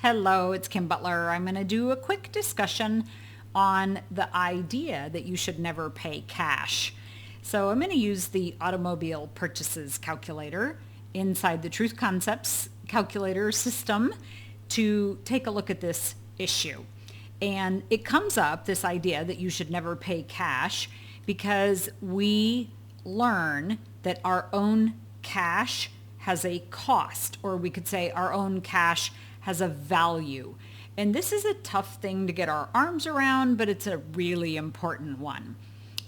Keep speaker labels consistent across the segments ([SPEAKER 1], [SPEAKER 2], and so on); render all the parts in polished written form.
[SPEAKER 1] Hello, it's Kim Butler. I'm going to do a quick discussion on the idea that you should never pay cash. So I'm going to use the automobile purchases calculator inside the Truth Concepts calculator system to take a look at this issue. And it comes up, this idea that you should never pay cash, because we learn that our own cash has a cost, or we could say our own cash has a value. And this is a tough thing to get our arms around, but it's a really important one.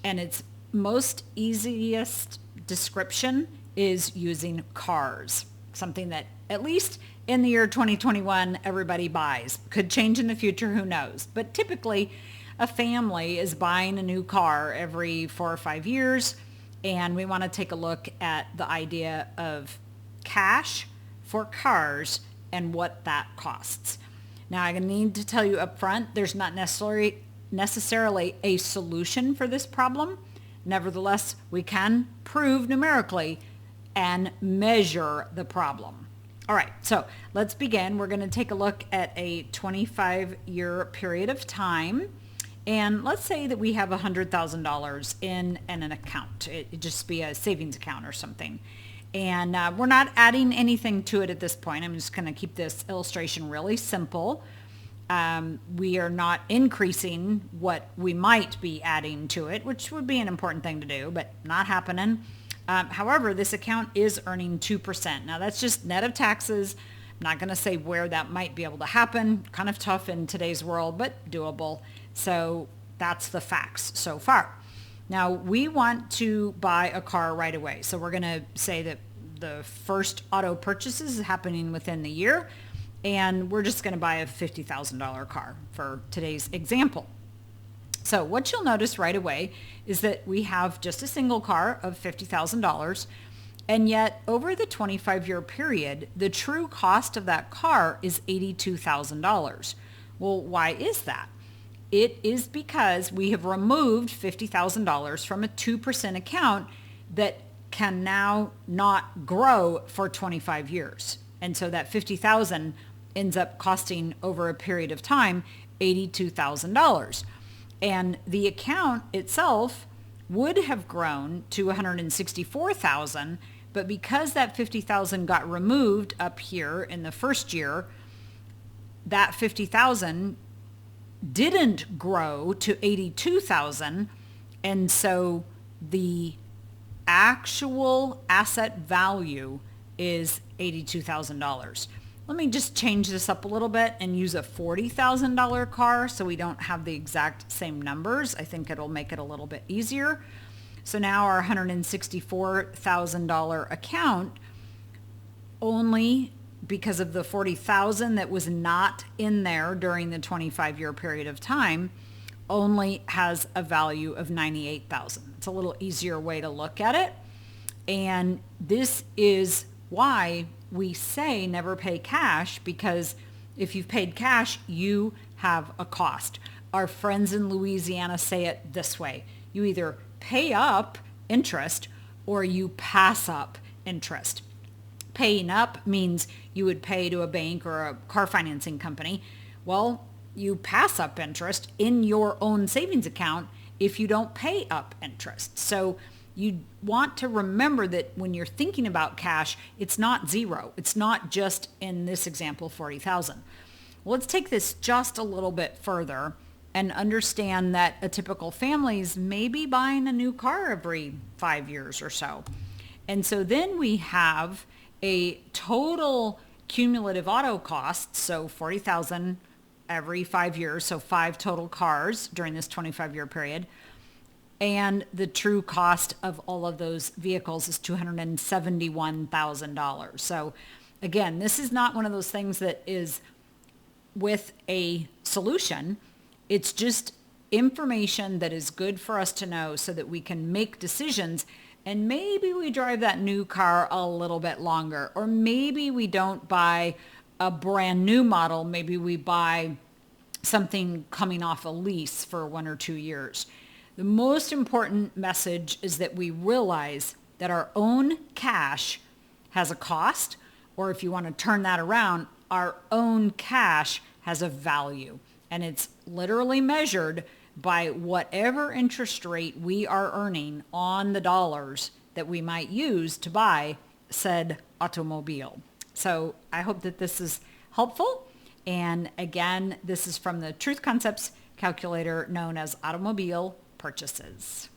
[SPEAKER 1] And its most easiest description is using cars, something that at least in the year 2021 everybody buys. Could change in the future, who knows? But typically a family is buying a new car every 4 or 5 years, and we want to take a look at the idea of cash for cars and what that costs. Now, I need to tell you up front, there's not necessarily a solution for this problem. Nevertheless, we can prove numerically and measure the problem. All right, so let's begin. We're going to take a look at a 25-year period of time. And let's say that we have $100,000 in an account. It'd just be a savings account or something. And we're not adding anything to it at this point. I'm just going to keep this illustration really simple. We are not increasing what we might be adding to it, which would be an important thing to do, but not happening. However, this account is earning 2%. Now, that's just net of taxes. I'm not going to say where that might be able to happen. Kind of tough in today's world, but doable. So that's the facts so far. Now, we want to buy a car right away. So we're going to say that the first auto purchases is happening within the year, and we're just going to buy a $50,000 car for today's example. So what you'll notice right away is that we have just a single car of $50,000, and yet over the 25-year period, the true cost of that car is $82,000. Well, why is that? It is because we have removed $50,000 from a 2% account that can now not grow for 25 years. And so that $50,000 ends up costing over a period of time $82,000. And the account itself would have grown to $164,000, but because that $50,000 got removed up here in the first year, that $50,000 didn't grow to $82,000, and so the actual asset value is $82,000. Let me just change this up a little bit and use a $40,000 car so we don't have the exact same numbers. I think it'll make it a little bit easier. So now our $164,000 account, only because of the $40,000 that was not in there during the 25-year period of time, only has a value of $98,000. It's a little easier way to look at it. And this is why we say never pay cash, because if you've paid cash, you have a cost. Our friends in Louisiana say it this way: you either pay up interest or you pass up interest. Paying up means you would pay to a bank or a car financing company. Well, you pass up interest in your own savings account if you don't pay up interest. So you want to remember that when you're thinking about cash, it's not zero. It's not just, in this example, $40,000. Well, let's take this just a little bit further and understand that a typical family is maybe buying a new car every 5 years or so. And so then we have a total cumulative auto cost, so $40,000 every 5 years, so 5 total cars during this 25-year period. And the true cost of all of those vehicles is $271,000. So again, this is not one of those things that is with a solution. It's just information that is good for us to know so that we can make decisions. And maybe we drive that new car a little bit longer, or maybe we don't buy a brand new model. Maybe we buy something coming off a lease for 1 or 2 years. The most important message is that we realize that our own cash has a cost, or if you want to turn that around, our own cash has a value, and it's literally measured by whatever interest rate we are earning on the dollars that we might use to buy said automobile. So I hope that this is helpful. And again, this is from the Truth Concepts calculator known as Automobile Purchases.